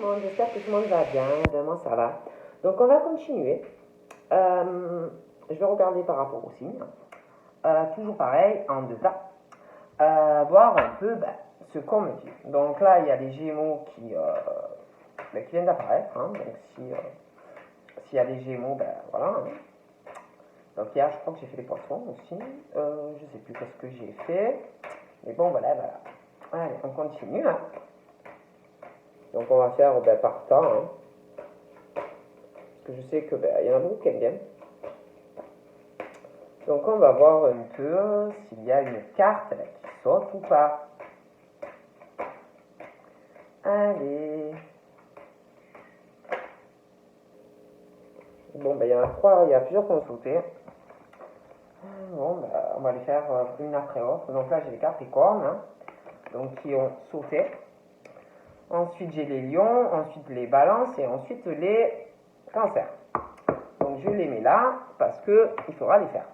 monde, j'espère que tout le monde va bien, vraiment ça va. Donc on va continuer. Je vais regarder par rapport aux signes. Toujours pareil, en deux tas. Voir un peu ce qu'on me dit. Donc là, il y a les Gémeaux qui viennent d'apparaître. Hein. Donc s'il y a des Gémeaux, voilà. Hein. Donc hier, je crois que j'ai fait les poissons aussi. Je sais plus qu'est-ce que j'ai fait. Mais bon, voilà. Allez, on continue. Hein. Donc on va faire par temps. Hein. Parce que je sais que y en a beaucoup qui aiment bien. Donc on va voir un peu s'il y a une carte là, qui saute ou pas. Allez. Bon, il y en a trois, il y a plusieurs qui ont sauté. Bon, on va les faire une après l'autre. Donc là, j'ai les Capricornes, hein, donc qui ont sauté. Ensuite, j'ai les Lions, ensuite les Balances et ensuite les Cancers. Donc je les mets là parce qu'il faudra les faire.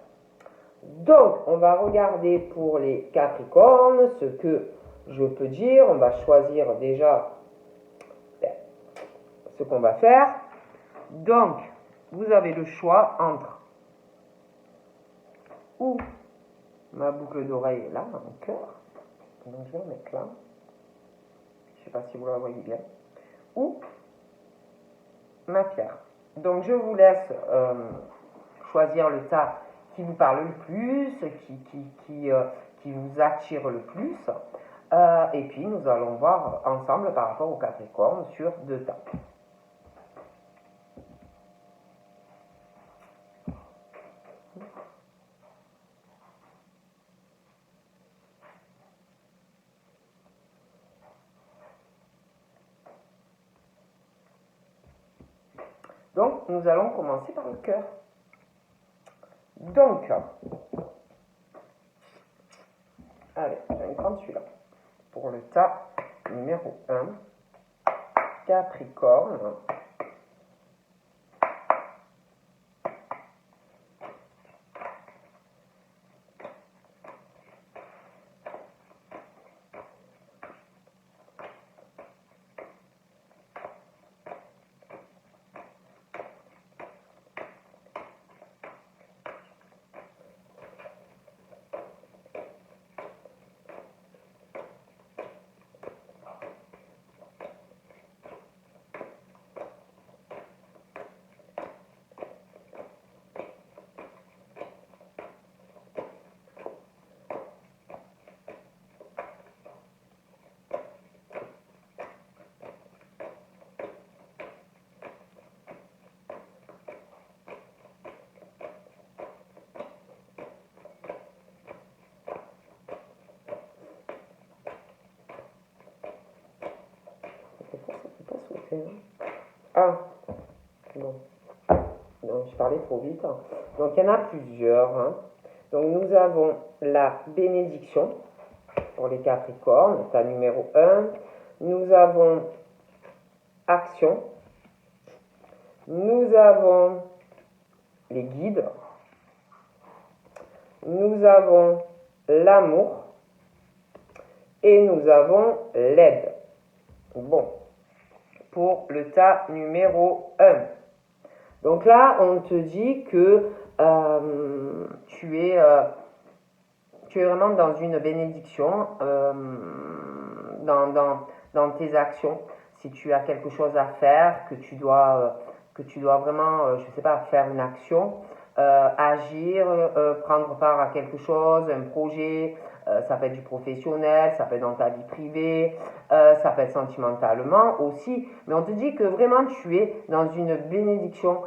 Donc, on va regarder pour les Capricornes ce que je peux dire. On va choisir déjà ce qu'on va faire. Donc, vous avez le choix entre ou ma boucle d'oreille là, en cœur. Donc, je vais la mettre là. Je ne sais pas si vous la voyez bien. Ou ma pierre. Donc, je vous laisse choisir le tas qui vous parle le plus, qui vous attire le plus. Et puis, nous allons voir ensemble par rapport au Capricorne sur deux tas. Donc, nous allons commencer par le cœur. Donc, allez, je vais prendre celui-là. Pour le tas numéro 1, Capricorne. Ah, bon. Donc, je parlais trop vite. Donc, il y en a plusieurs. Hein. Donc, nous avons la bénédiction pour les Capricornes, tas numéro 1. Nous avons action. Nous avons les guides. Nous avons l'amour. Et nous avons l'aide. Bon. Pour le tas numéro 1. Donc là, on te dit que tu es vraiment dans une bénédiction dans tes actions. Si tu as quelque chose à faire, que tu dois vraiment, je ne sais pas, faire une action, agir, prendre part à quelque chose, un projet, ça peut être du professionnel, ça peut être dans ta vie privée, ça peut être sentimentalement aussi, mais on te dit que vraiment tu es dans une bénédiction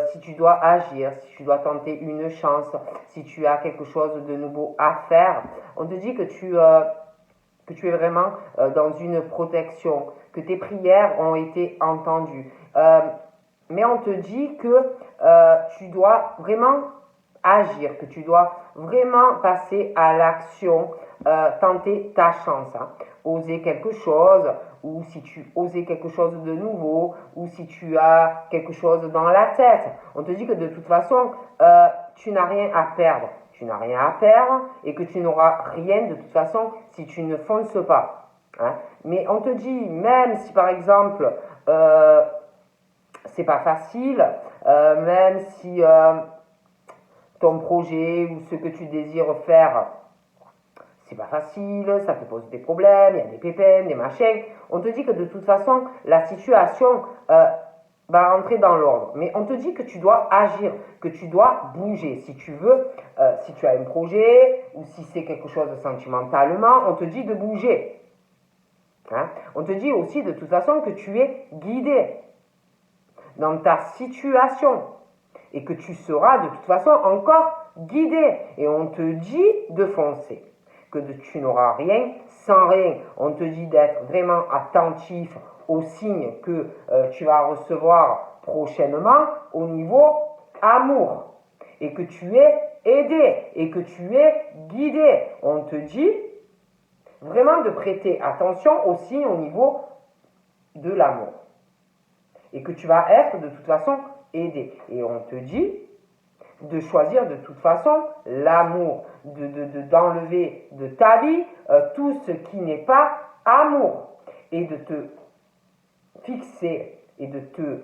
si tu dois agir, si tu dois tenter une chance, si tu as quelque chose de nouveau à faire. On te dit que tu es vraiment dans une protection, que tes prières ont été entendues. Mais on te dit que tu dois vraiment agir, que tu dois vraiment passer à l'action, tenter ta chance, hein. Oser quelque chose, ou si tu osais quelque chose de nouveau, ou si tu as quelque chose dans la tête. On te dit que de toute façon, tu n'as rien à perdre. Tu n'as rien à perdre et que tu n'auras rien de toute façon si tu ne fonces pas. Hein. Mais on te dit, même si par exemple, c'est pas facile, même si ton projet ou ce que tu désires faire, c'est pas facile, ça te pose des problèmes, il y a des pépins, des machins. On te dit que de toute façon, la situation va rentrer dans l'ordre. Mais on te dit que tu dois agir, que tu dois bouger. Si tu veux, si tu as un projet ou si c'est quelque chose sentimentalement, on te dit de bouger. Hein? On te dit aussi de toute façon que tu es guidé dans ta situation et que tu seras de toute façon encore guidé. Et on te dit de foncer, que tu n'auras rien sans rien. On te dit d'être vraiment attentif aux signes que tu vas recevoir prochainement au niveau amour. Et que tu es aidé et que tu es guidé. On te dit vraiment de prêter attention aux signes au niveau de l'amour. Et que tu vas être de toute façon aidé. Et on te dit de choisir de toute façon l'amour, d'enlever de ta vie tout ce qui n'est pas amour. Et de te fixer et de te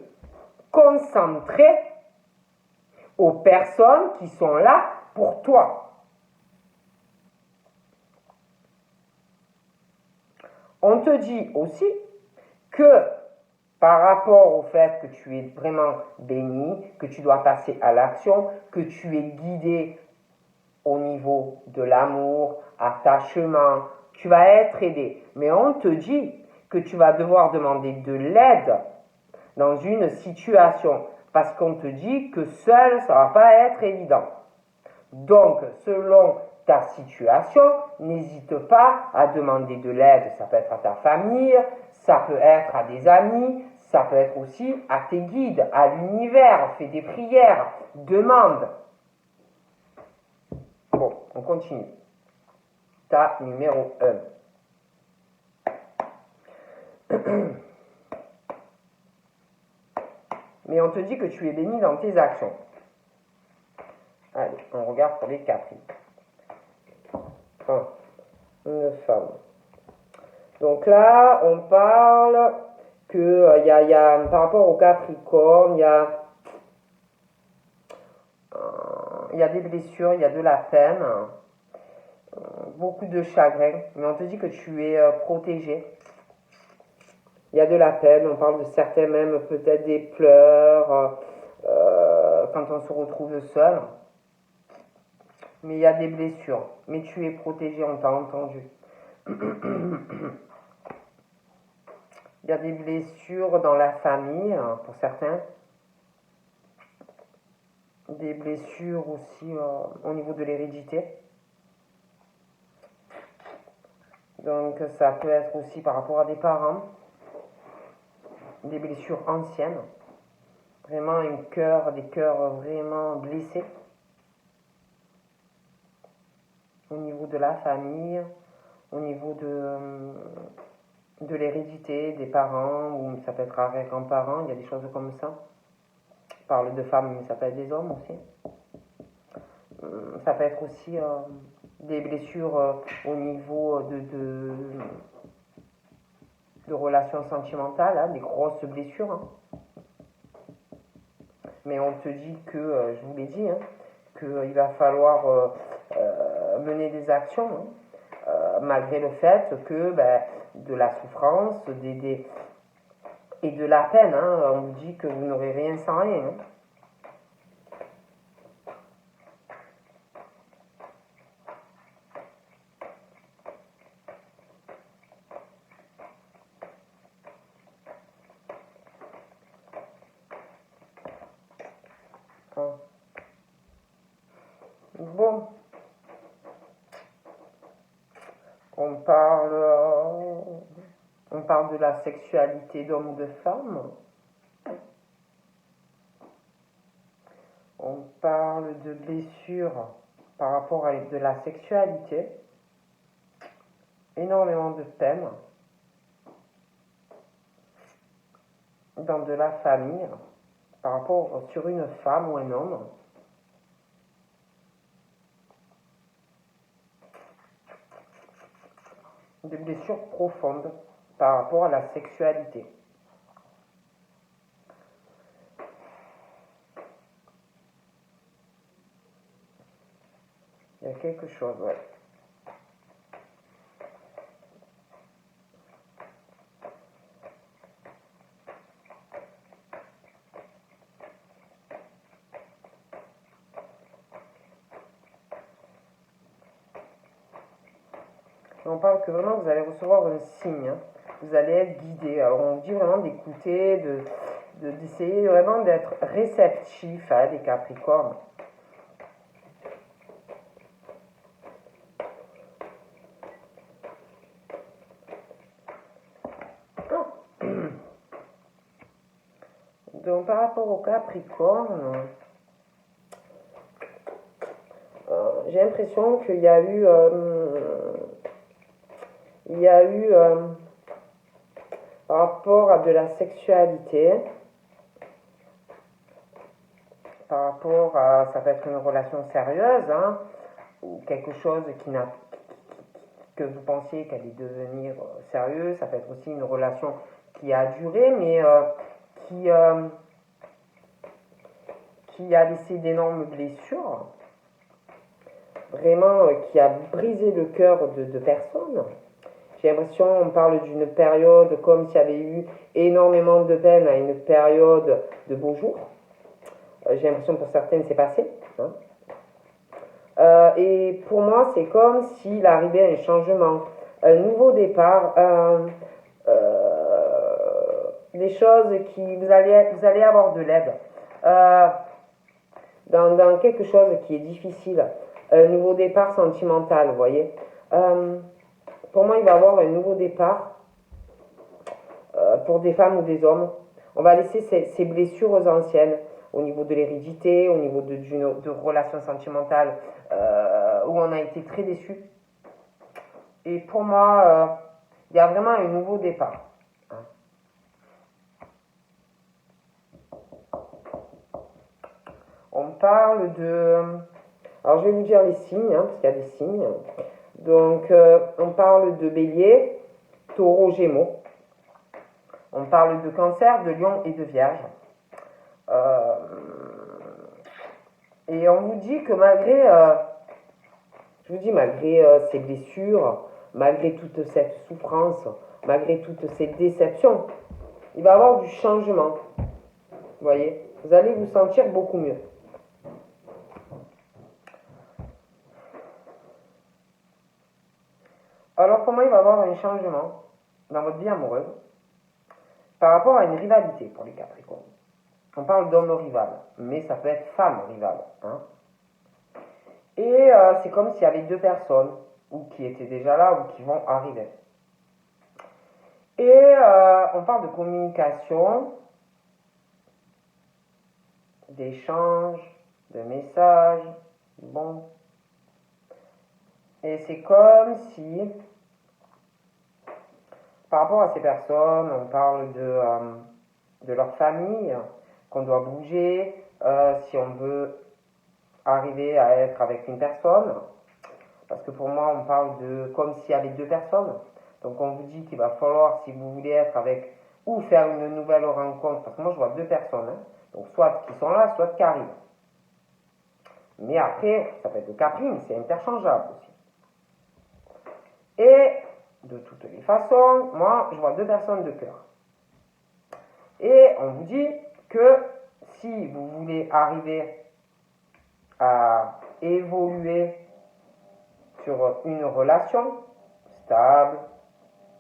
concentrer aux personnes qui sont là pour toi. On te dit aussi que par rapport au fait que tu es vraiment béni, que tu dois passer à l'action, que tu es guidé au niveau de l'amour, attachement, tu vas être aidé. Mais on te dit que tu vas devoir demander de l'aide dans une situation parce qu'on te dit que seul, ça ne va pas être évident. Donc, selon ta situation, n'hésite pas à demander de l'aide. Ça peut être à ta famille, ça peut être à des amis, ça peut être aussi à tes guides, à l'univers. Fais des prières, demande. Bon, on continue. Ta numéro 1. Mais on te dit que tu es béni dans tes actions. Allez, on regarde pour les Capri. Une femme. Donc là, on parle que y a, par rapport au Capricorne, il y a des blessures, il y a de la peine, beaucoup de chagrin. Mais on te dit que tu es protégé. Il y a de la peine, on parle de certains même peut-être des pleurs quand on se retrouve seul. Mais il y a des blessures. Mais tu es protégé, on t'a entendu. Il y a des blessures dans la famille, pour certains. Des blessures aussi au niveau de l'hérédité. Donc ça peut être aussi par rapport à des parents. Des blessures anciennes. Vraiment des cœurs vraiment blessés. Au niveau de la famille, au niveau de l'hérédité, des parents, ou ça peut être arrière-grands-parents, il y a des choses comme ça. Je parle de femmes, mais ça peut être des hommes aussi. Ça peut être aussi des blessures au niveau de relations sentimentales, hein, des grosses blessures. Hein. Mais on te dit que, je vous l'ai dit, hein, qu'il va falloir mener des actions, hein, malgré le fait que de la souffrance et de la peine, hein, on vous dit que vous n'aurez rien sans rien. Hein. Bon, on parle de la sexualité d'homme ou de femme. On parle de blessures par rapport à de la sexualité. Énormément de peine dans de la famille par rapport sur une femme ou un homme. des blessures profondes par rapport à la sexualité. Il y a quelque chose, ouais. On parle que vraiment vous allez recevoir un signe, hein. Vous allez être guidé. Alors on vous dit vraiment d'écouter, d'essayer vraiment d'être réceptif, hein, les Capricornes. Donc par rapport au Capricorne, j'ai l'impression qu'il y a eu, par rapport à de la sexualité, par rapport à, ça peut être une relation sérieuse, hein, ou quelque chose que vous pensiez qu'elle allait devenir sérieuse, ça peut être aussi une relation qui a duré, mais qui a laissé d'énormes blessures, vraiment qui a brisé le cœur de personnes. J'ai l'impression on parle d'une période comme s'il y avait eu énormément de peine à une période de beaux jours. J'ai l'impression pour certaines c'est passé. Hein. Et pour moi c'est comme s'il arrivait un changement, un nouveau départ, des choses qui vous allez avoir de l'aide. Dans quelque chose qui est difficile, un nouveau départ sentimental, vous voyez. Pour moi, il va y avoir un nouveau départ pour des femmes ou des hommes. On va laisser ces blessures aux anciennes, au niveau de l'hérédité, au niveau de relations sentimentales où on a été très déçus. Et pour moi, il y a vraiment un nouveau départ. On parle de... Alors je vais vous dire les signes, hein, parce qu'il y a des signes. Donc on parle de Bélier, Taureau, Gémeaux. On parle de Cancer, de Lion et de Vierge. Et on vous dit que malgré, malgré ces blessures, malgré toute cette souffrance, malgré toutes ces déceptions, il va y avoir du changement. Vous voyez, vous allez vous sentir beaucoup mieux. Alors comment il va y avoir un changement dans votre vie amoureuse par rapport à une rivalité pour les Capricornes? On parle d'homme rival, mais ça peut être femme rivale. Hein. Et c'est comme s'il y avait deux personnes, ou qui étaient déjà là, ou qui vont arriver. Et on parle de communication, d'échange, de messages, bon. Et c'est comme si, par rapport à ces personnes, on parle de leur famille, qu'on doit bouger, si on veut arriver à être avec une personne. Parce que pour moi, on parle de comme s'il y avait deux personnes. Donc on vous dit qu'il va falloir, si vous voulez être avec, ou faire une nouvelle rencontre, parce que moi je vois deux personnes, hein, donc soit qui sont là, soit qui arrivent. Mais après, ça peut être le caprice, c'est interchangeable aussi. Et de toutes les façons, moi je vois deux personnes de cœur. Et on vous dit que si vous voulez arriver à évoluer sur une relation stable,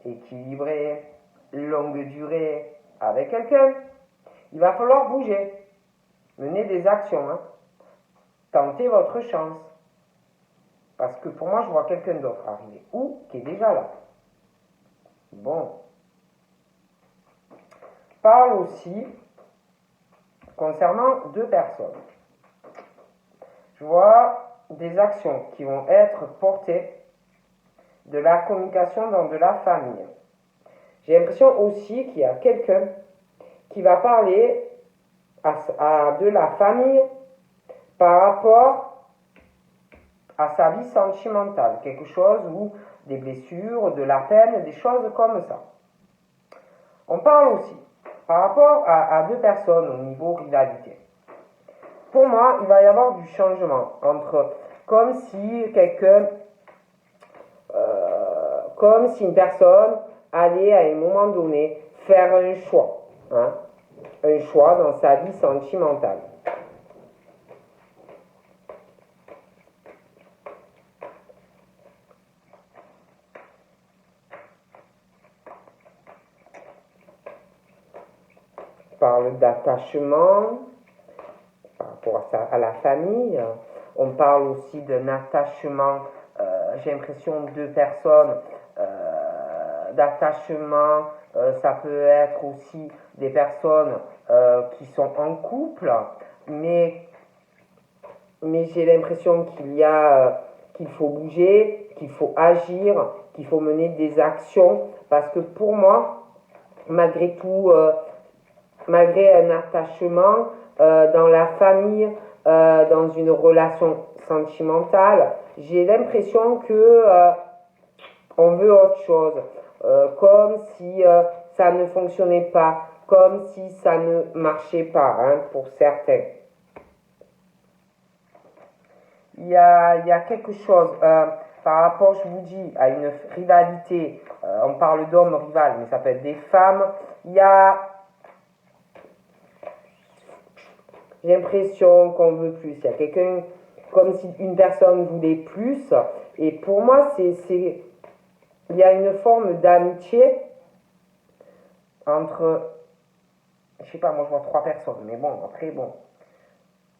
équilibrée, longue durée avec quelqu'un, il va falloir bouger, mener des actions, hein. Tentez votre chance. Parce que pour moi, je vois quelqu'un d'autre arriver, ou qui est déjà là. Bon. Parle aussi concernant deux personnes. Je vois des actions qui vont être portées, de la communication dans de la famille. J'ai l'impression aussi qu'il y a quelqu'un qui va parler à de la famille par rapport à sa vie sentimentale. Quelque chose où des blessures, de la peine, des choses comme ça. On parle aussi par rapport à deux personnes au niveau rivalité. Pour moi, il va y avoir du changement entre comme si comme si une personne allait à un moment donné faire un choix, hein, un choix dans sa vie sentimentale. On parle d'attachement par rapport à la famille. On parle aussi d'un attachement, j'ai l'impression, deux personnes, d'attachement, ça peut être aussi des personnes qui sont en couple, mais j'ai l'impression qu'il faut bouger, qu'il faut agir, qu'il faut mener des actions, parce que pour moi, malgré tout, malgré un attachement dans la famille, dans une relation sentimentale, j'ai l'impression que on veut autre chose, comme si ça ne fonctionnait pas, comme si ça ne marchait pas, hein, pour certains. Il y a quelque chose par rapport, je vous dis, à une rivalité. On parle d'hommes rivales, mais ça peut être des femmes. Il y a j'ai l'impression qu'on veut plus. Il y a quelqu'un, comme si une personne voulait plus. Et pour moi, il y a une forme d'amitié entre, je sais pas, moi je vois trois personnes, mais bon, après, bon.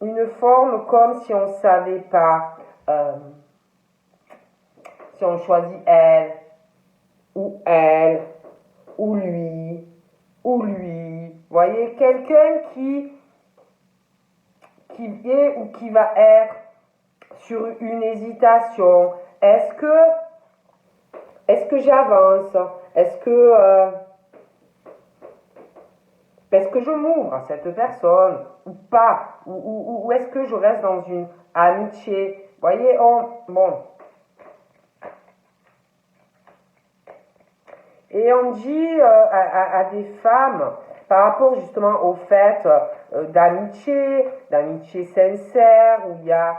Une forme comme si on ne savait pas si on choisit elle, ou lui, ou lui. Vous voyez, quelqu'un qui est ou qui va être sur une hésitation. Est-ce que j'avance? Est-ce que je m'ouvre à cette personne ou pas? Ou est-ce que je reste dans une amitié? Vous voyez, bon. Et on dit à des femmes, par rapport justement au fait d'amitié sincère, où il y a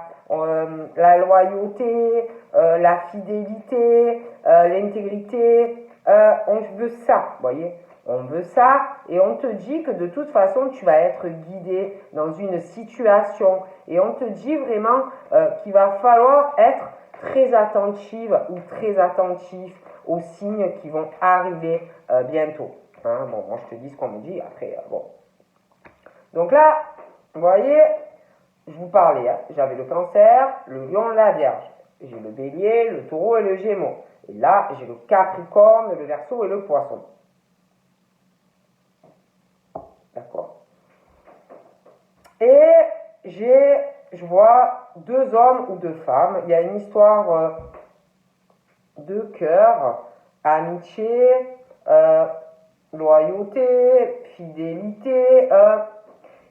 la loyauté, la fidélité, l'intégrité, on veut ça, vous voyez, on veut ça, et on te dit que de toute façon tu vas être guidé dans une situation, et on te dit vraiment qu'il va falloir être très attentive ou très attentif aux signes qui vont arriver bientôt. Hein, bon, moi je te dis ce qu'on me dit, après, bon. Donc là, vous voyez, je vous parlais, hein, j'avais le cancer, le lion, la vierge. J'ai le bélier, le taureau et le gémeaux. Et là, j'ai le capricorne, le verseau et le poisson. D'accord. Et je vois deux hommes ou deux femmes. Il y a une histoire de cœur, amitié, loyauté, fidélité.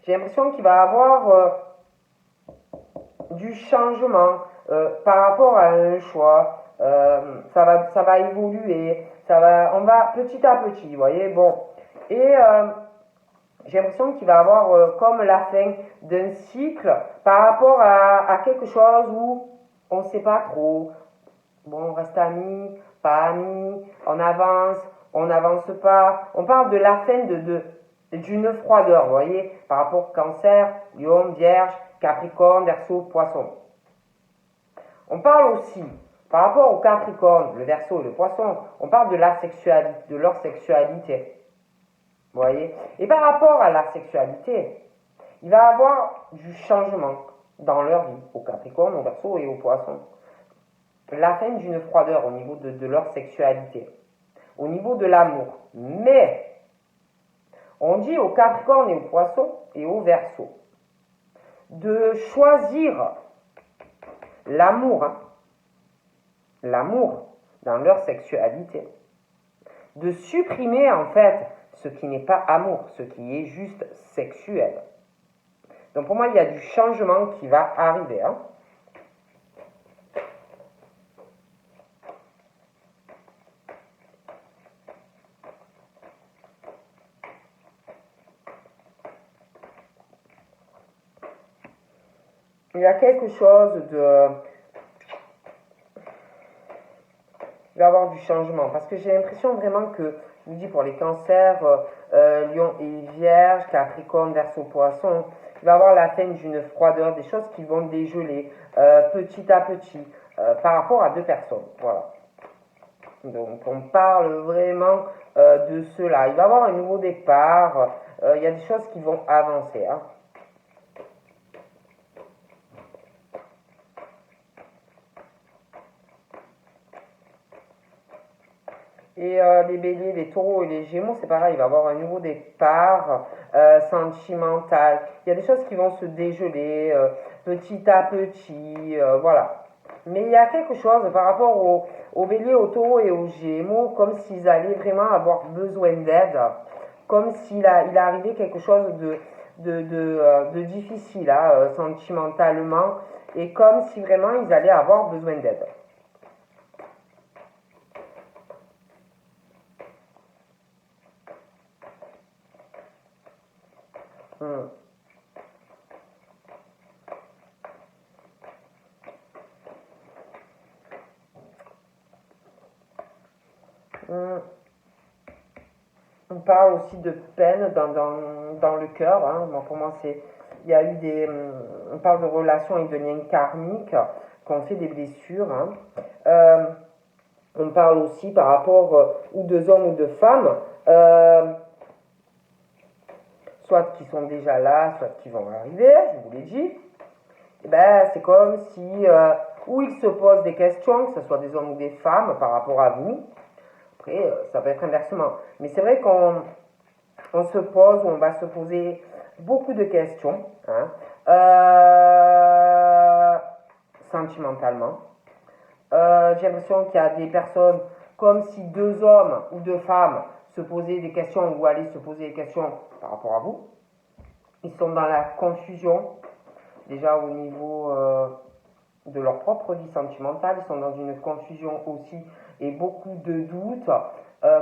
J'ai l'impression qu'il va y avoir du changement par rapport à un choix. Ça va évoluer. On va petit à petit, vous voyez. Bon. Et j'ai l'impression qu'il va y avoir comme la fin d'un cycle par rapport à quelque chose où on ne sait pas trop. Bon, on reste amis, pas amis, on n'avance pas. On parle de la fin d'une froideur, vous voyez, par rapport au cancer, lion, vierge, capricorne, verseau, poisson. On parle aussi, par rapport au capricorne, le verseau et le poisson, on parle de la sexualité, de leur sexualité. Vous voyez? Et par rapport à la sexualité, il va y avoir du changement dans leur vie, au capricorne, au verseau et au poisson. La fin d'une froideur au niveau de leur sexualité, au niveau de l'amour. Mais, on dit au Capricorne et au Poisson et au Verseau de choisir l'amour, hein, l'amour dans leur sexualité, de supprimer en fait ce qui n'est pas amour, ce qui est juste sexuel. Donc pour moi, il y a du changement qui va arriver, hein. il y a quelque chose de... Il va y avoir du changement. Parce que j'ai l'impression vraiment que, je vous dis pour les cancers, Lion et Vierge, Capricorne, Verseau, Poisson, il va y avoir la fin d'une froideur, des choses qui vont dégeler petit à petit par rapport à deux personnes. Voilà. Donc on parle vraiment de cela. Il va y avoir un nouveau départ. Il y a des choses qui vont avancer. Hein. Et les béliers, les taureaux et les gémeaux, c'est pareil, il va y avoir un nouveau départ sentimental. Il y a des choses qui vont se dégeler petit à petit, voilà. Mais il y a quelque chose par rapport aux béliers, aux taureaux et aux gémeaux, comme s'ils allaient vraiment avoir besoin d'aide, comme s'il il arrivait quelque chose de difficile hein, sentimentalement, et comme si vraiment ils allaient avoir besoin d'aide. Hmm. Hmm. On parle aussi de peine dans le cœur. Hein. Bon, pour moi, il y a eu on parle de relations et de liens karmiques qui ont fait des blessures. Hein. On parle aussi par rapport ou deux hommes ou deux femmes, soit qui sont déjà là, soit qui vont arriver, je vous l'ai dit. Et ben, c'est comme si, où ils se posent des questions, que ce soit des hommes ou des femmes, par rapport à vous. Après, ça peut être inversement. Mais c'est vrai qu'on se pose, ou on va se poser beaucoup de questions, hein, sentimentalement. J'ai l'impression qu'il y a des personnes comme si deux hommes ou deux femmes se posaient des questions ou allaient se poser des questions par rapport à vous. Ils sont dans la confusion, déjà au niveau de leur propre vie sentimentale, ils sont dans une confusion aussi et beaucoup de doutes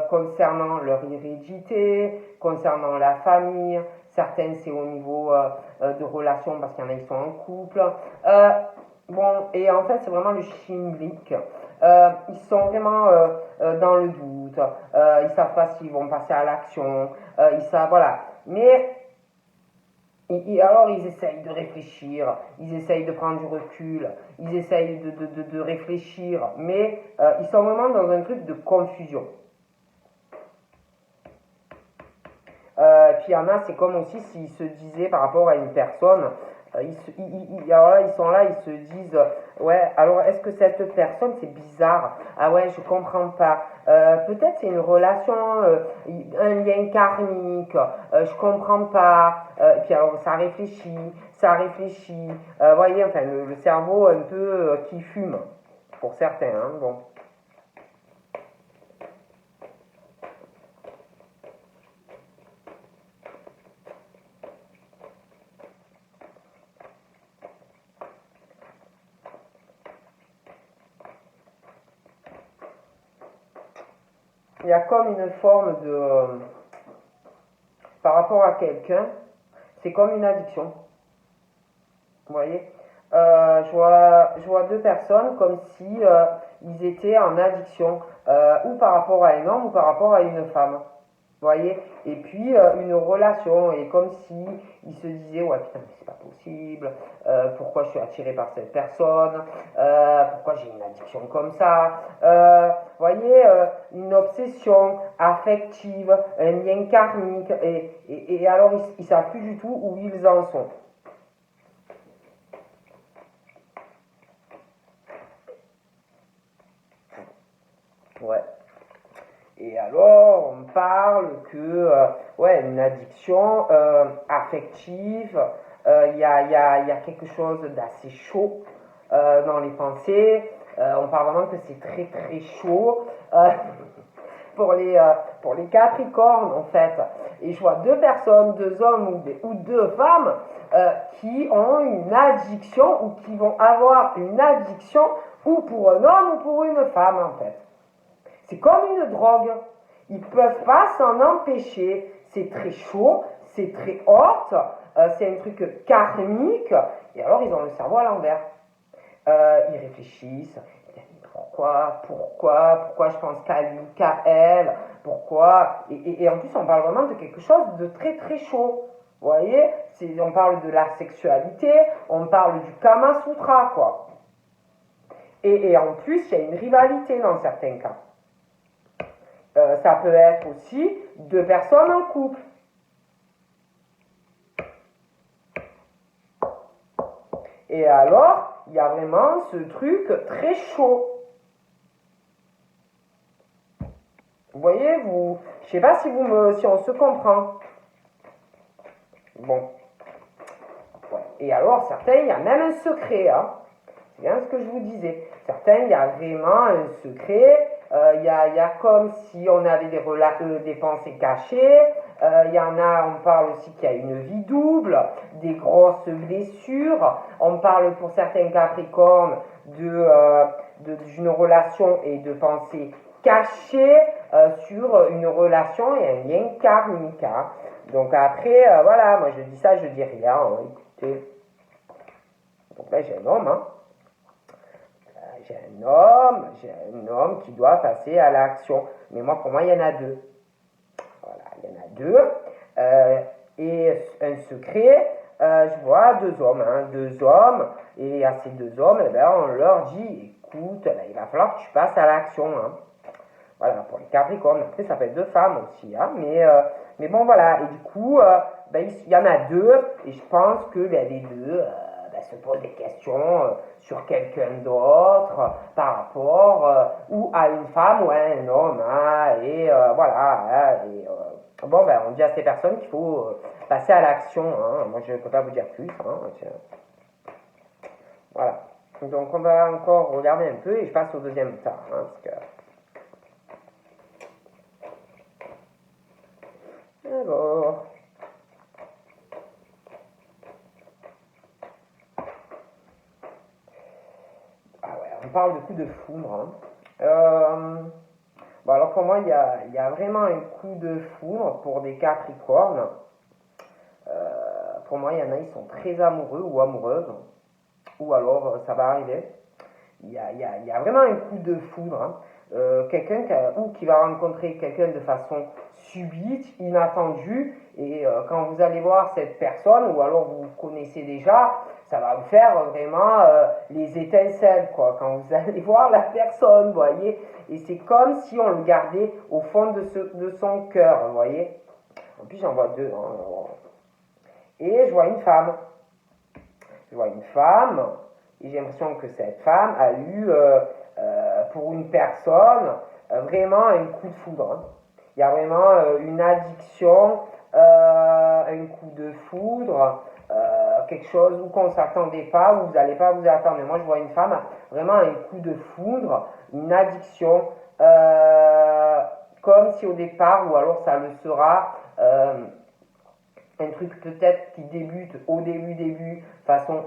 concernant leur hérédité, concernant la famille. Certaines, c'est au niveau de relations parce qu'il y en a, ils sont en couple. Bon, et en fait, c'est vraiment le chimblique. Ils sont vraiment dans le doute. Ils savent pas s'ils vont passer à l'action. Ils savent, voilà. Mais alors ils essayent de réfléchir, ils essayent de prendre du recul, ils essayent de réfléchir, mais ils sont vraiment dans un truc de confusion. Puis il y en a, c'est comme aussi s'ils se disaient par rapport à une personne, alors là, ils sont là, ils se disent, ouais, alors est-ce que cette personne, c'est bizarre, ah ouais, je comprends pas, peut-être c'est une relation, un lien karmique, je comprends pas, puis alors ça réfléchit, voyez, enfin le cerveau un peu qui fume, pour certains, hein, bon. Il y a comme une forme de... par rapport à quelqu'un, c'est comme une addiction. Vous voyez je vois deux personnes comme si ils étaient en addiction, ou par rapport à un homme ou par rapport à une femme. Vous voyez. Et puis une relation, et comme si ils se disaient ouais putain mais c'est pas possible, pourquoi je suis attiré par cette personne, pourquoi j'ai une addiction comme ça, vous voyez, une obsession affective, un lien karmique, et alors ils savent plus du tout où ils en sont. Ouais. Et alors, on parle que, ouais, une addiction affective, y a quelque chose d'assez chaud dans les pensées. On parle vraiment que c'est très très chaud pour les Capricornes, en fait. Et je vois deux personnes, deux hommes ou deux femmes qui ont une addiction ou qui vont avoir une addiction ou pour un homme ou pour une femme, en fait. C'est comme une drogue. Ils ne peuvent pas s'en empêcher. C'est très chaud, c'est très haute, c'est un truc karmique, et alors ils ont le cerveau à l'envers. Ils réfléchissent, pourquoi je pense qu'à lui, qu'à elle, pourquoi, et en plus on parle vraiment de quelque chose de très très chaud, vous voyez, on parle de la sexualité, on parle du Kama Sutra, quoi. Et en plus, il y a une rivalité dans certains cas. Ça peut être aussi deux personnes en couple. Et alors, il y a vraiment ce truc très chaud. Vous voyez, je sais pas si on se comprend. Bon. Ouais. Et alors, certains, il y a même un secret, hein. C'est bien ce que je vous disais. Certains, il y a vraiment un secret. Il y a comme si on avait des pensées cachées. Il y en a, on parle aussi qu'il y a une vie double, des grosses blessures. On parle pour certains Capricornes d'une relation et de pensées cachées sur une relation et un lien karmique. Hein. Donc après, voilà, moi je dis ça, je dis rien. Hein. Écoutez, donc là j'ai un homme, hein. J'ai un homme qui doit passer à l'action. Mais moi, pour moi, il y en a deux. Voilà, il y en a deux. Et un secret, je vois deux hommes. Et à ces deux hommes, eh ben, on leur dit, écoute, là, il va falloir que tu passes à l'action. Hein. Voilà, pour les Capricornes. Après, ça peut être deux femmes aussi. Hein, mais bon, voilà. Et du coup, ben, il y en a deux. Et je pense que ben, les deux... se pose des questions sur quelqu'un d'autre par rapport ou à une femme ou à un homme. Hein, et voilà. Hein, et, bon, ben, on dit à ces personnes qu'il faut passer à l'action. Hein. Moi, je ne peux pas vous dire plus. Hein, voilà. Donc, on va encore regarder un peu et je passe au deuxième tas. Hein, parce que... Alors... On parle de coup de foudre. Hein. Bon, alors pour moi, il y a vraiment un coup de foudre pour des Capricornes. Pour moi, il y en a, ils sont très amoureux ou amoureuses. Ou alors, ça va arriver. Il y a vraiment un coup de foudre. Hein. Quelqu'un qui va rencontrer quelqu'un de façon subite, inattendue, et quand vous allez voir cette personne, ou alors vous connaissez déjà, ça va vous faire vraiment les étincelles, quoi, quand vous allez voir la personne, vous voyez, et c'est comme si on le gardait au fond de son cœur, vous voyez. En plus, j'en vois deux. Hein. Et je vois une femme. Et j'ai l'impression que cette femme a eu, pour une personne, vraiment un coup de foudre. Hein. Il y a vraiment une addiction, un coup de foudre, quelque chose où qu'on ne s'attendait pas, où vous n'allez pas vous attendre. Mais moi, je vois une femme, vraiment un coup de foudre, une addiction, comme si au départ, ou alors ça le sera, un truc peut-être qui débute au début, façon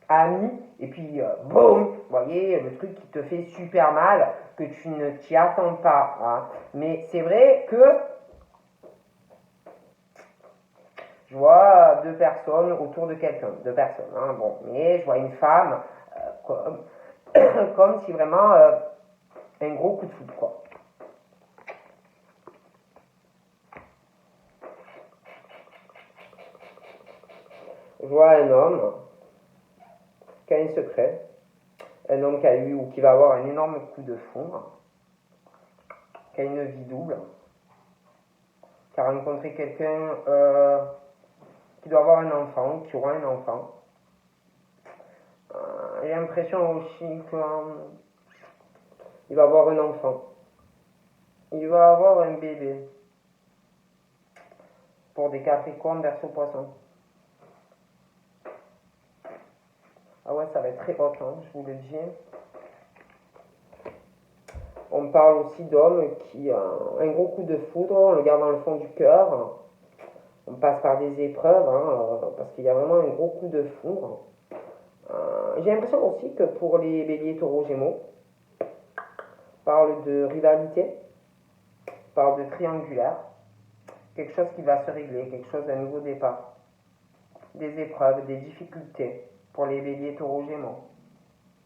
ami, et puis boum, vous voyez, le truc qui te fait super mal, que tu ne t'y attends pas. Hein. Mais c'est vrai que je vois deux personnes autour de quelqu'un, deux personnes, hein, bon, mais je vois une femme comme si vraiment un gros coup de foudre, quoi. Je vois un homme qui a un secret, un homme qui a eu ou qui va avoir un énorme coup de foudre, qui a une vie double, qui a rencontré quelqu'un qui doit avoir un enfant, qui aura un enfant. J'ai l'impression aussi qu'il va avoir un enfant. Il va avoir un bébé. Pour des Capricornes, Verseau, Poisson. Ah ouais, ça va être très hot, hein, je vous le dis. On parle aussi d'hommes qui ont un gros coup de foudre, on le garde dans le fond du cœur. On passe par des épreuves, hein, parce qu'il y a vraiment un gros coup de foudre. J'ai l'impression aussi que pour les béliers, taureaux, gémeaux, on parle de rivalité, on parle de triangulaire. quelque chose qui va se régler, quelque chose d'un nouveau départ, des épreuves, des difficultés pour les béliers, taureaux, gémeaux.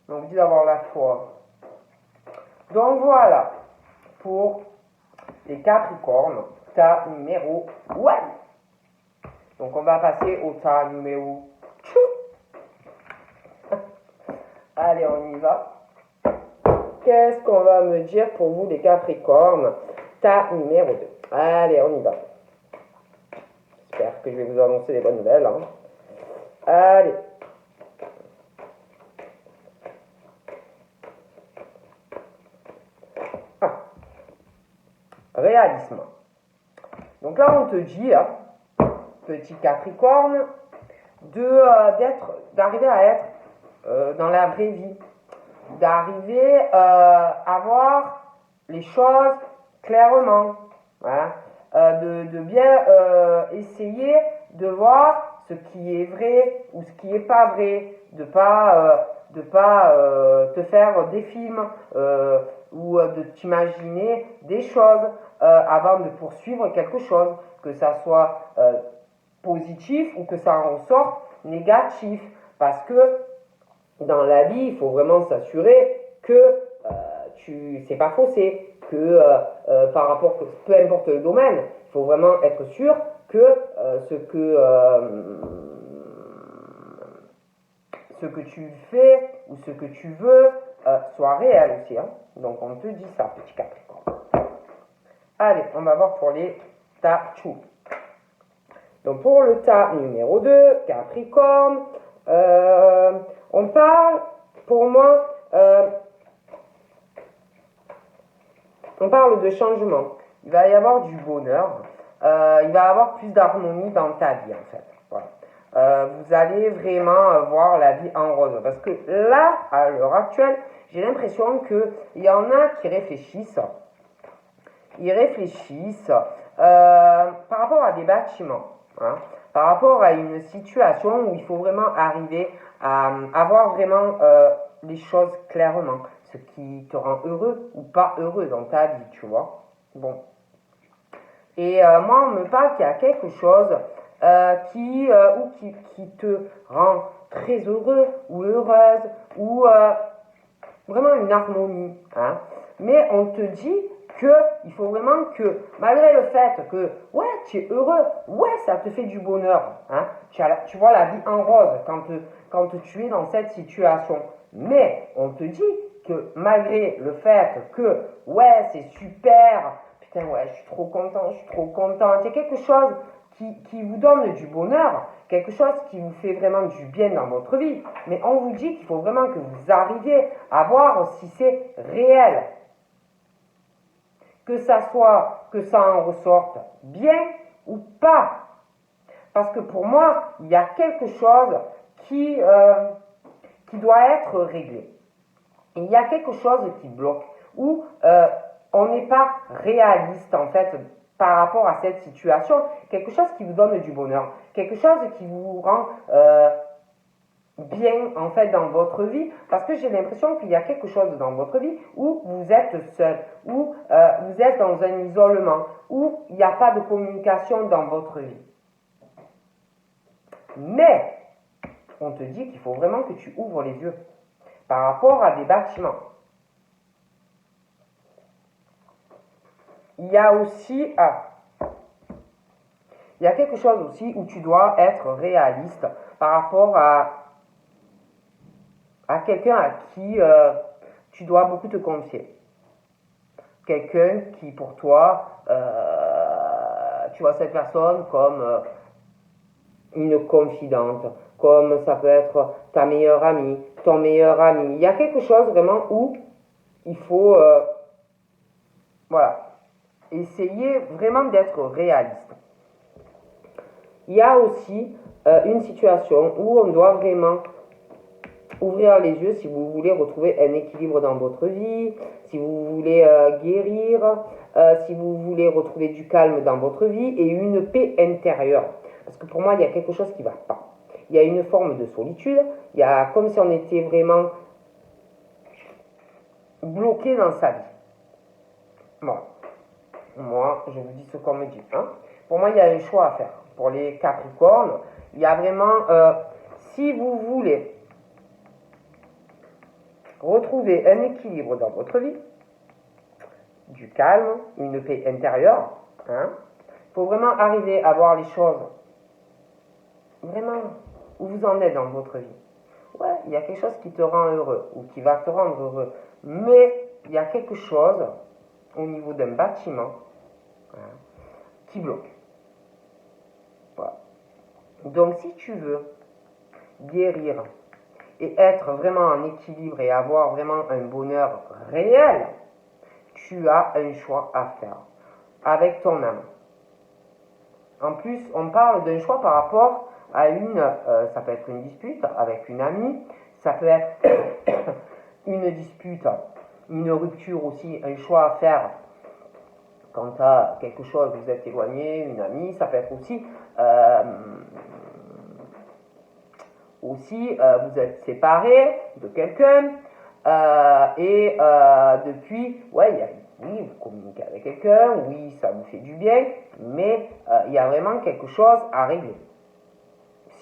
Donc, dis d'avoir la foi. Donc, voilà pour les Capricornes, tas numéro 1. Donc, on va passer au tas numéro 2. Allez, on y va. Qu'est-ce qu'on va me dire pour vous, les Capricornes, tas numéro 2. Allez, on y va. J'espère que je vais vous annoncer les bonnes nouvelles. Hein. Allez. Réalisme. Donc là, on te dit, hein, petit Capricorne, d'arriver à être dans la vraie vie, d'arriver à voir les choses clairement, voilà, de bien essayer de voir ce qui est vrai ou ce qui est pas vrai, de pas te faire des films ou de t'imaginer des choses avant de poursuivre quelque chose, que ça soit positif ou que ça en ressorte négatif, parce que dans la vie, il faut vraiment s'assurer que c'est pas faussé, que par rapport, peu importe le domaine, il faut vraiment être sûr que ce que tu fais ou ce que tu veux soit réel aussi. Hein. Donc on te dit ça, petit Capricorne. Allez, on va voir pour les tas chou. Donc pour le tas numéro 2, Capricorne, on parle, pour moi, on parle de changement. Il va y avoir du bonheur, il va y avoir plus d'harmonie dans ta vie en fait. Voilà. Vous allez vraiment voir la vie en rose. Parce que là, à l'heure actuelle, j'ai l'impression qu'il y en a qui réfléchissent. Ils réfléchissent par rapport à des bâtiments, hein, par rapport à une situation où il faut vraiment arriver à avoir vraiment les choses clairement, ce qui te rend heureux ou pas heureux dans ta vie, tu vois. Bon. Et moi, on me parle qu'il y a quelque chose qui te rend très heureux ou heureuse ou vraiment une harmonie. Hein. Mais on te dit qu'il faut vraiment que, malgré le fait que, ouais, tu es heureux, ouais, ça te fait du bonheur. Hein. Tu vois la vie en rose quand tu es dans cette situation. Mais on te dit que malgré le fait que, ouais, c'est super, putain, ouais, je suis trop content, il y a quelque chose qui vous donne du bonheur, quelque chose qui vous fait vraiment du bien dans votre vie. Mais on vous dit qu'il faut vraiment que vous arriviez à voir si c'est réel. Que ça en ressorte bien ou pas. Parce que pour moi, il y a quelque chose qui doit être réglé. Il y a quelque chose qui bloque, où on n'est pas réaliste en fait par rapport à cette situation, quelque chose qui vous donne du bonheur, quelque chose qui vous rend bien en fait dans votre vie, parce que j'ai l'impression qu'il y a quelque chose dans votre vie où vous êtes seul, où vous êtes dans un isolement, où il n'y a pas de communication dans votre vie. Mais on te dit qu'il faut vraiment que tu ouvres les yeux par rapport à des bâtiments. Il y a aussi il y a quelque chose aussi où tu dois être réaliste par rapport à quelqu'un à qui tu dois beaucoup te confier. Quelqu'un qui pour toi, tu vois cette personne comme une confidente, comme ça peut être ta meilleure amie, ton meilleur ami. Il y a quelque chose vraiment où il faut voilà, essayer vraiment d'être réaliste. Il y a aussi une situation où on doit vraiment ouvrir les yeux si vous voulez retrouver un équilibre dans votre vie, si vous voulez guérir, si vous voulez retrouver du calme dans votre vie et une paix intérieure. Parce que pour moi, il y a quelque chose qui ne va pas. Il y a une forme de solitude, il y a comme si on était vraiment bloqué dans sa vie. Bon. Moi, je vous dis ce qu'on me dit. Hein. pour moi, il y a un choix à faire. Pour les Capricornes, il y a vraiment, si vous voulez retrouver un équilibre dans votre vie, du calme, une paix intérieure, hein, il faut vraiment arriver à voir les choses vraiment où vous en êtes dans votre vie. Ouais, il y a quelque chose qui te rend heureux ou qui va te rendre heureux, mais il y a quelque chose au niveau d'un bâtiment, hein, qui bloque. Voilà. Donc si tu veux guérir et être vraiment en équilibre et avoir vraiment un bonheur réel, tu as un choix à faire avec ton âme. En plus, on parle d'un choix par rapport à ça peut être une dispute avec une amie, ça peut être une dispute, une rupture aussi, un choix à faire quand tu as quelque chose, vous êtes éloigné, une amie, ça peut être aussi, vous êtes séparé de quelqu'un, depuis, ouais, oui, vous communiquez avec quelqu'un, oui, ça vous fait du bien, mais il y a vraiment quelque chose à régler.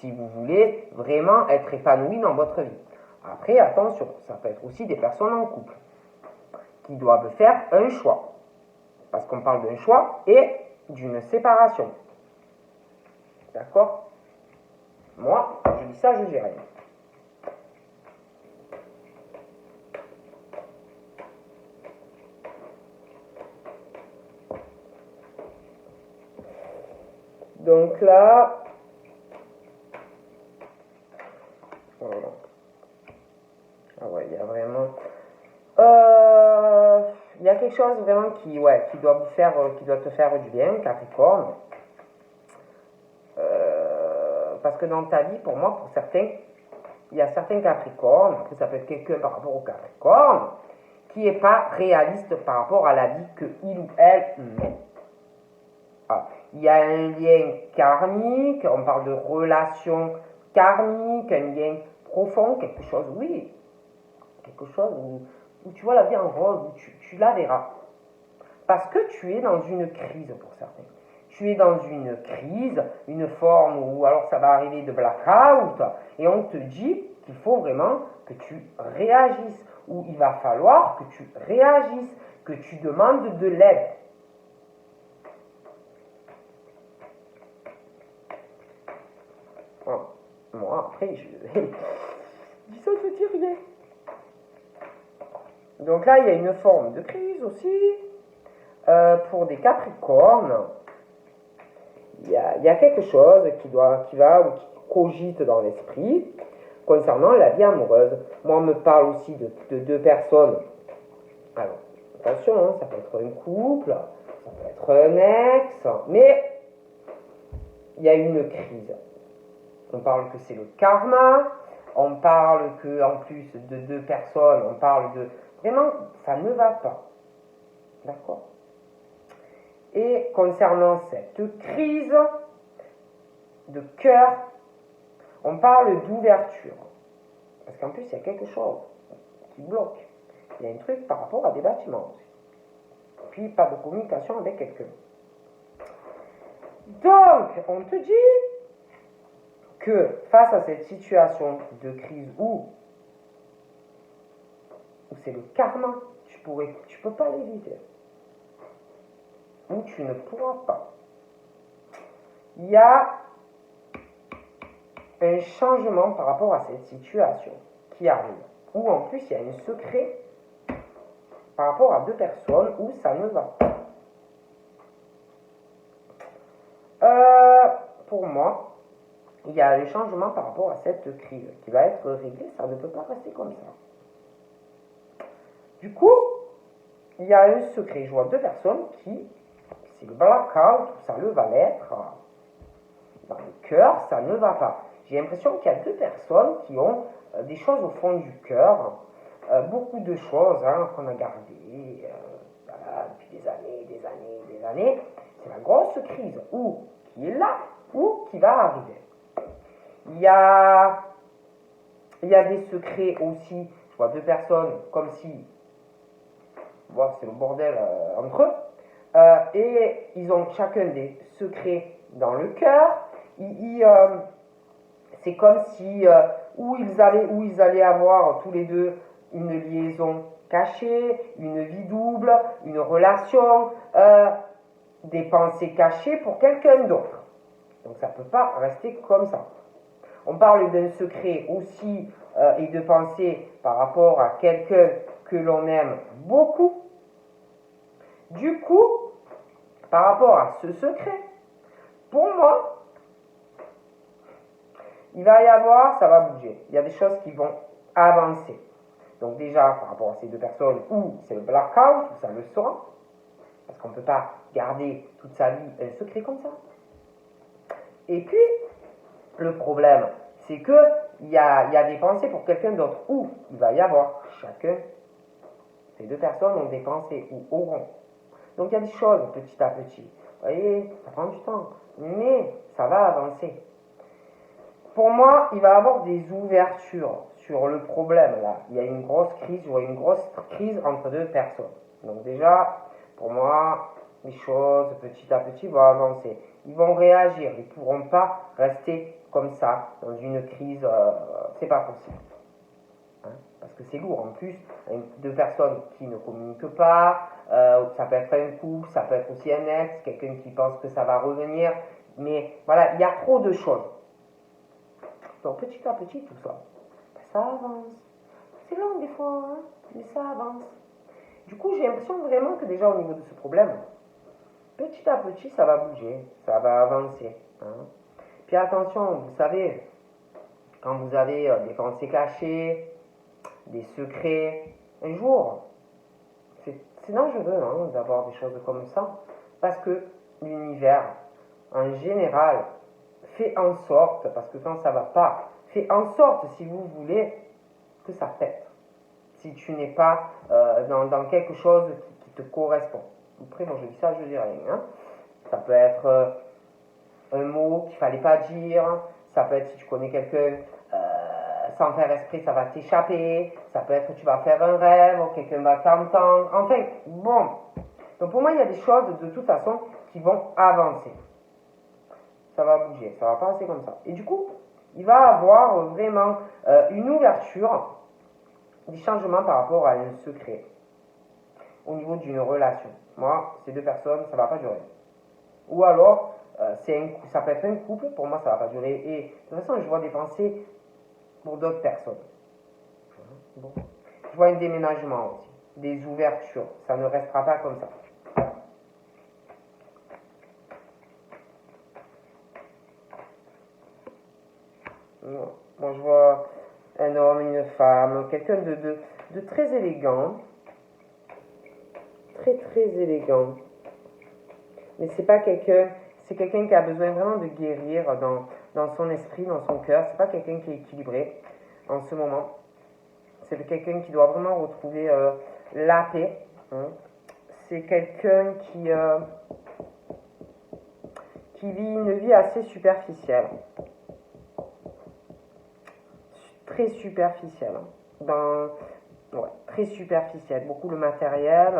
Si vous voulez vraiment être épanoui dans votre vie. Après, attention, ça peut être aussi des personnes en couple qui doivent faire un choix. Parce qu'on parle d'un choix et d'une séparation. D'accord? Moi, quand je dis ça, je dis rien. Donc là, voilà. Ah ouais, il y a vraiment... Il y a quelque chose vraiment qui doit qui doit te faire du bien, Capricorne. Parce que dans ta vie, pour moi, pour certains, il y a certains Capricornes, après ça peut être quelqu'un par rapport au Capricorne, qui n'est pas réaliste par rapport à la vie que il ou elle mène. Ah, il y a un lien karmique, on parle de relation karmique, un lien profond, quelque chose, oui, quelque chose où tu vois la vie en rose, où tu la verras. Parce que tu es dans une crise pour certains. Tu es dans une crise, une forme où alors ça va arriver de blackout, et on te dit qu'il faut vraiment que tu réagisses, où il va falloir que tu réagisses, que tu demandes de l'aide. Bon, moi, après, je dis ça, je dis rien. Donc là, il y a une forme de crise aussi. Pour des Capricornes, il y a quelque chose qui cogite dans l'esprit concernant la vie amoureuse. Moi, on me parle aussi de deux personnes. Alors, attention, hein, ça peut être un couple, ça peut être un ex, mais il y a une crise. On parle que c'est le karma, on parle que en plus de deux personnes, on parle de... Vraiment, ça ne va pas. D'accord? Et concernant cette crise de cœur, on parle d'ouverture. Parce qu'en plus, il y a quelque chose qui bloque. Il y a un truc par rapport à des bâtiments aussi. Puis, pas de communication avec quelqu'un. Donc, on te dit que face à cette situation de crise où c'est le karma, tu peux pas l'éviter. Où tu ne pourras pas. Il y a un changement par rapport à cette situation qui arrive. Où en plus il y a un secret par rapport à deux personnes où ça ne va pas. Pour moi, il y a un changement par rapport à cette crise qui va être réglée. Ça ne peut pas rester comme ça. Du coup, il y a un secret. Je vois deux personnes qui, c'est le blackout, ça ne va l'être. Dans le cœur, ça ne va pas. J'ai l'impression qu'il y a deux personnes qui ont des choses au fond du cœur, beaucoup de choses qu'on a gardées depuis des années. C'est la grosse crise, ou qui est là, ou qui va arriver. Il y a des secrets aussi. Je vois deux personnes comme si, c'est le bordel entre eux. Et ils ont chacun des secrets dans le cœur. C'est comme si où ils allaient avoir tous les deux une liaison cachée, une vie double, une relation, des pensées cachées pour quelqu'un d'autre. Donc ça ne peut pas rester comme ça. On parle d'un secret aussi et de pensée par rapport à quelqu'un que l'on aime beaucoup. Du coup, par rapport à ce secret, pour moi, il va y avoir, ça va bouger. Il y a des choses qui vont avancer. Donc déjà, par rapport à ces deux personnes, où c'est le blackout, ça le sera, parce qu'on ne peut pas garder toute sa vie un secret comme ça. Et puis, le problème, c'est qu'il y a des pensées pour quelqu'un d'autre, où il va y avoir chacun, ces deux personnes ont des pensées, ou auront. Donc il y a des choses petit à petit. Vous voyez, ça prend du temps, mais ça va avancer. Pour moi, il va y avoir des ouvertures sur le problème là. Il y a une grosse crise, je vois une grosse crise entre deux personnes. Donc déjà, pour moi, les choses petit à petit vont avancer. Ils vont réagir, ils ne pourront pas rester comme ça dans une crise. C'est pas possible. Hein, parce que c'est lourd en plus, deux personnes qui ne communiquent pas, ça peut être un couple, ça peut être aussi un ex, quelqu'un qui pense que ça va revenir, mais voilà, il y a trop de choses. Donc petit à petit, tout ça, ça avance. C'est long des fois, hein, mais ça avance. Du coup, j'ai l'impression vraiment que déjà au niveau de ce problème, petit à petit, ça va bouger, ça va avancer. Hein. Puis attention, vous savez, quand vous avez des pensées cachées, des secrets, un jour, c'est dangereux hein, d'avoir des choses comme ça, parce que l'univers, en général, fait en sorte, parce que quand ça va pas, fait en sorte, si vous voulez, que ça pète. Si tu n'es pas dans quelque chose qui te correspond. Après, moi je dis ça, je dis rien. Hein. Ça peut être un mot qu'il fallait pas dire, ça peut être si tu connais quelqu'un, sans faire esprit, ça va t'échapper, ça peut être que tu vas faire un rêve, ou quelqu'un va t'entendre. Enfin, bon. Donc pour moi, il y a des choses de toute façon qui vont avancer. Ça va bouger, ça va pas rester comme ça. Et du coup, il va avoir vraiment une ouverture, des changements par rapport à un secret au niveau d'une relation. Moi, ces deux personnes, ça va pas durer. Ou alors, ça peut être un couple, pour moi, ça va pas durer. Et de toute façon, je vois des pensées pour d'autres personnes. Bon. Je vois un déménagement aussi, des ouvertures. Ça ne restera pas comme ça. Moi, je vois un homme, une femme, quelqu'un de très élégant. Très, très élégant. Mais c'est pas quelqu'un, c'est quelqu'un qui a besoin vraiment de guérir dans son esprit, dans son cœur. C'est pas quelqu'un qui est équilibré en ce moment. C'est quelqu'un qui doit vraiment retrouver la paix. Hein. C'est quelqu'un qui vit une vie assez superficielle. Très superficielle. Très superficielle. Beaucoup le matériel.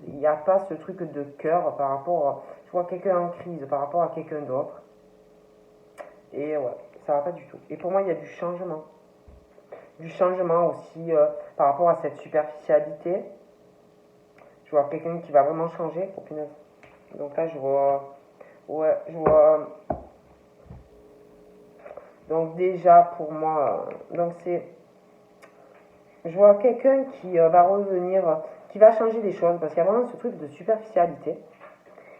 Il n'y a pas ce truc de cœur par rapport. Je vois quelqu'un en crise par rapport à quelqu'un d'autre. Et ouais, ça va pas du tout. Et pour moi, il y a du changement. Du changement aussi par rapport à cette superficialité. Je vois quelqu'un qui va vraiment changer. Oh, punaise. Donc là, je vois. Ouais, je vois. Donc déjà, pour moi, donc c'est. Je vois quelqu'un qui va revenir, qui va changer les choses, parce qu'il y a vraiment ce truc de superficialité.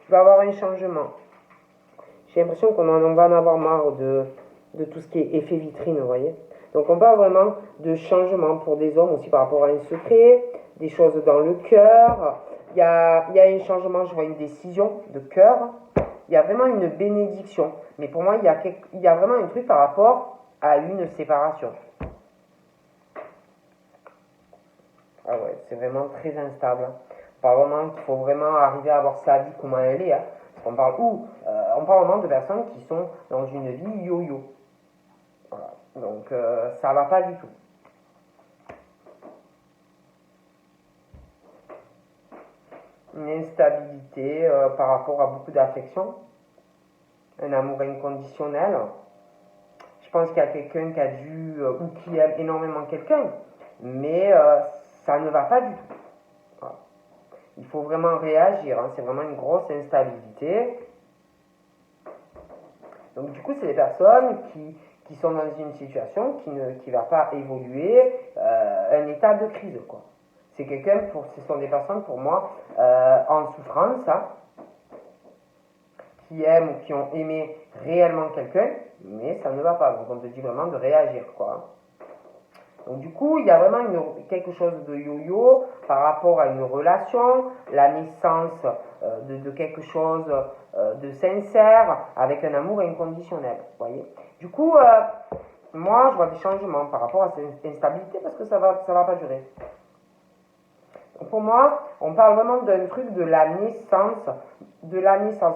Il va y avoir un changement. J'ai l'impression qu'on va en avoir marre de tout ce qui est effet vitrine, vous voyez. Donc on parle vraiment de changement pour des hommes aussi par rapport à un secret, des choses dans le cœur. Il y a un changement, je vois une décision de cœur. Il y a vraiment une bénédiction. Mais pour moi, il y a vraiment un truc par rapport à une séparation. Ah ouais, c'est vraiment très instable. On parle vraiment qu'il faut vraiment arriver à voir sa vie comment elle est. Hein. On parle on parle vraiment de personnes qui sont dans une vie yo-yo. Voilà. Donc ça va pas du tout. une instabilité par rapport à beaucoup d'affection, un amour inconditionnel. Je pense qu'il y a quelqu'un qui a dû ou qui aime énormément quelqu'un, mais ça ne va pas du tout. Voilà. Il faut vraiment réagir, hein. C'est vraiment une grosse instabilité. Donc du coup, c'est des personnes qui sont dans une situation qui ne va pas évoluer, un état de crise, quoi. C'est quelqu'un, ce sont des personnes pour moi en souffrance, hein, qui aiment ou qui ont aimé réellement quelqu'un, mais ça ne va pas. Donc on te dit vraiment de réagir, quoi. Donc du coup, il y a vraiment quelque chose de yo-yo par rapport à une relation, la naissance de quelque chose de sincère avec un amour inconditionnel, vous voyez. Du coup, moi, je vois des changements par rapport à cette instabilité parce que ça va pas durer. Donc pour moi, on parle vraiment d'un truc de la naissance,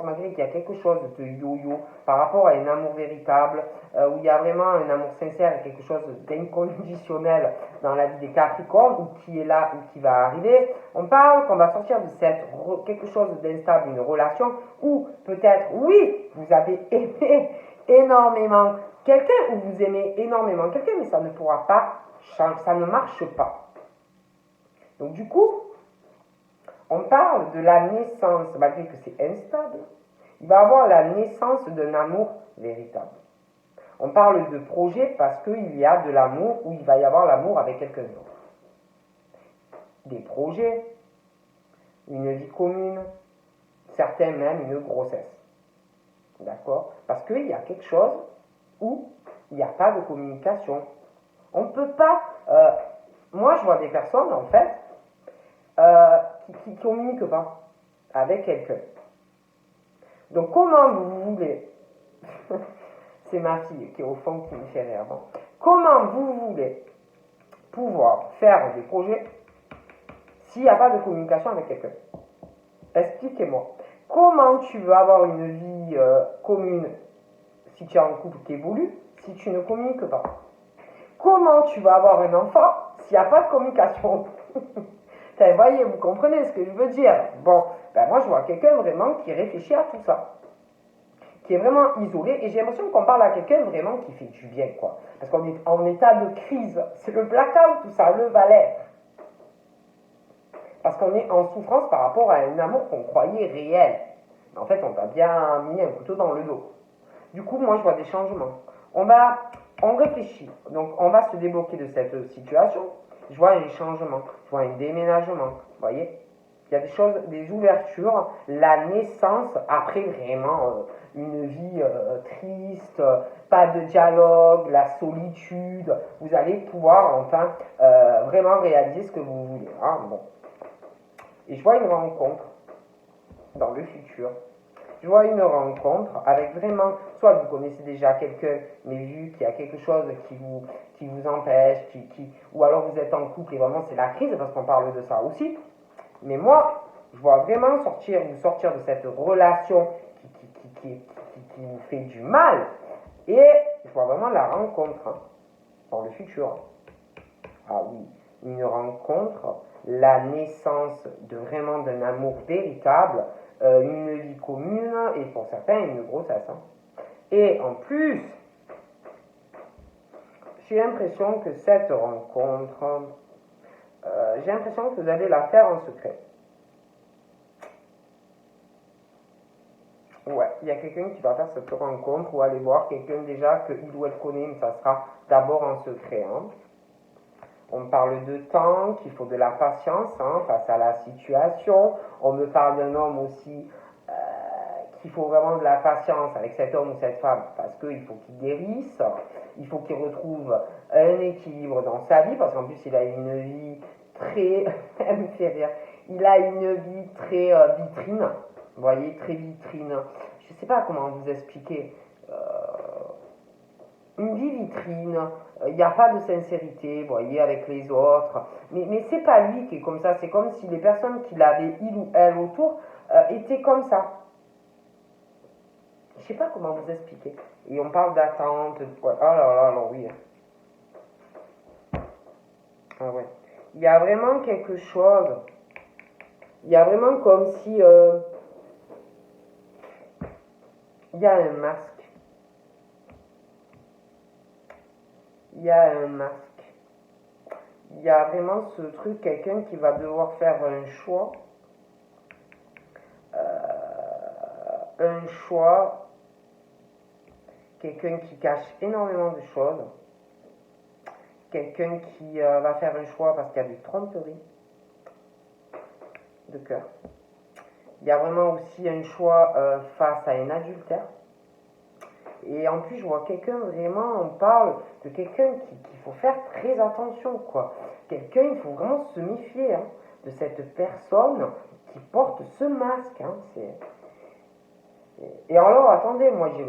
malgré qu'il y a quelque chose de yo-yo par rapport à un amour véritable, où il y a vraiment un amour sincère et quelque chose d'inconditionnel dans la vie des Capricornes, ou qui est là, ou qui va arriver. On parle qu'on va sortir de quelque chose d'instable, une relation, où peut-être, oui, vous avez aimé énormément quelqu'un, ou vous aimez énormément quelqu'un, mais ça ne pourra pas changer, ça ne marche pas. Donc du coup, on parle de la naissance, malgré que c'est instable, il va y avoir la naissance d'un amour véritable. On parle de projet parce qu'il y a de l'amour, ou il va y avoir l'amour avec quelqu'un d'autre. Des projets, une vie commune, certains même une grossesse. D'accord? Parce qu'il y a quelque chose où il n'y a pas de communication. On ne peut pas... moi, je vois des personnes, en fait, qui ne communiquent pas avec quelqu'un. Donc comment vous voulez, c'est ma fille qui est au fond qui me fait rire, bon. Comment vous voulez pouvoir faire des projets s'il n'y a pas de communication avec quelqu'un? Expliquez-moi. Comment tu veux avoir une vie commune si tu es en couple qui évolue si tu ne communiques pas? Comment tu vas avoir un enfant s'il n'y a pas de communication? Vous voyez, vous comprenez ce que je veux dire? Bon, ben moi je vois quelqu'un vraiment qui réfléchit à tout ça, qui est vraiment isolé, et j'ai l'impression qu'on parle à quelqu'un vraiment qui fait du bien, quoi. Parce qu'on est en état de crise, c'est le blackout, tout ça le va l'être. Parce qu'on est en souffrance par rapport à un amour qu'on croyait réel. Mais en fait, on t'a bien mis un couteau dans le dos. Du coup, moi je vois des changements. On réfléchit, donc on va se débloquer de cette situation. Je vois un changement, je vois un déménagement, vous voyez. Il y a des choses, des ouvertures, la naissance, après vraiment une vie triste, pas de dialogue, la solitude. Vous allez pouvoir enfin vraiment réaliser ce que vous voulez. Hein, bon. Et je vois une rencontre dans le futur. Je vois une rencontre avec vraiment, soit vous connaissez déjà quelqu'un, mais vu qu'il y a quelque chose qui vous empêche, ou alors vous êtes en couple et vraiment c'est la crise, parce qu'on parle de ça aussi. Mais moi, je vois vraiment vous sortir de cette relation qui vous fait du mal, et je vois vraiment la rencontre dans le futur. Ah oui, une rencontre, la naissance de vraiment d'un amour véritable, une vie commune, et pour certains une grossesse. Et en plus, j'ai l'impression que cette rencontre, j'ai l'impression que vous allez la faire en secret. Ouais, il y a quelqu'un qui va faire cette rencontre ou aller voir quelqu'un déjà qu'il ou elle connaît, mais ça sera d'abord en secret. On parle de temps, qu'il faut de la patience face à la situation. On me parle d'un homme aussi qu'il faut vraiment de la patience avec cet homme ou cette femme parce qu'il faut qu'il guérisse, il faut qu'il retrouve un équilibre dans sa vie parce qu'en plus il a une vie très, elle me fait rire, il a une vie très vitrine, vous voyez, très vitrine. Je ne sais pas comment vous expliquer. Une vie vitrine, il n'y a pas de sincérité, vous voyez, avec les autres. Mais c'est pas lui qui est comme ça, c'est comme si les personnes qui l'avaient, il ou elle, autour, étaient comme ça. Je sais pas comment vous expliquer. Et on parle d'attente. Ouais. Oh là là, oui. Ah ouais. Il y a vraiment quelque chose Il y a vraiment comme si il y a un masque. Il y a un masque. Il y a vraiment ce truc, quelqu'un qui va devoir faire un choix. Un choix. Quelqu'un qui cache énormément de choses. Quelqu'un qui va faire un choix parce qu'il y a des tromperies de cœur. Il y a vraiment aussi un choix face à un adultère. Et en plus, je vois quelqu'un vraiment, on parle de quelqu'un qu'il faut faire très attention, quoi. Quelqu'un, il faut vraiment se méfier hein, de cette personne qui porte ce masque. Hein, et alors, attendez, moi j'ai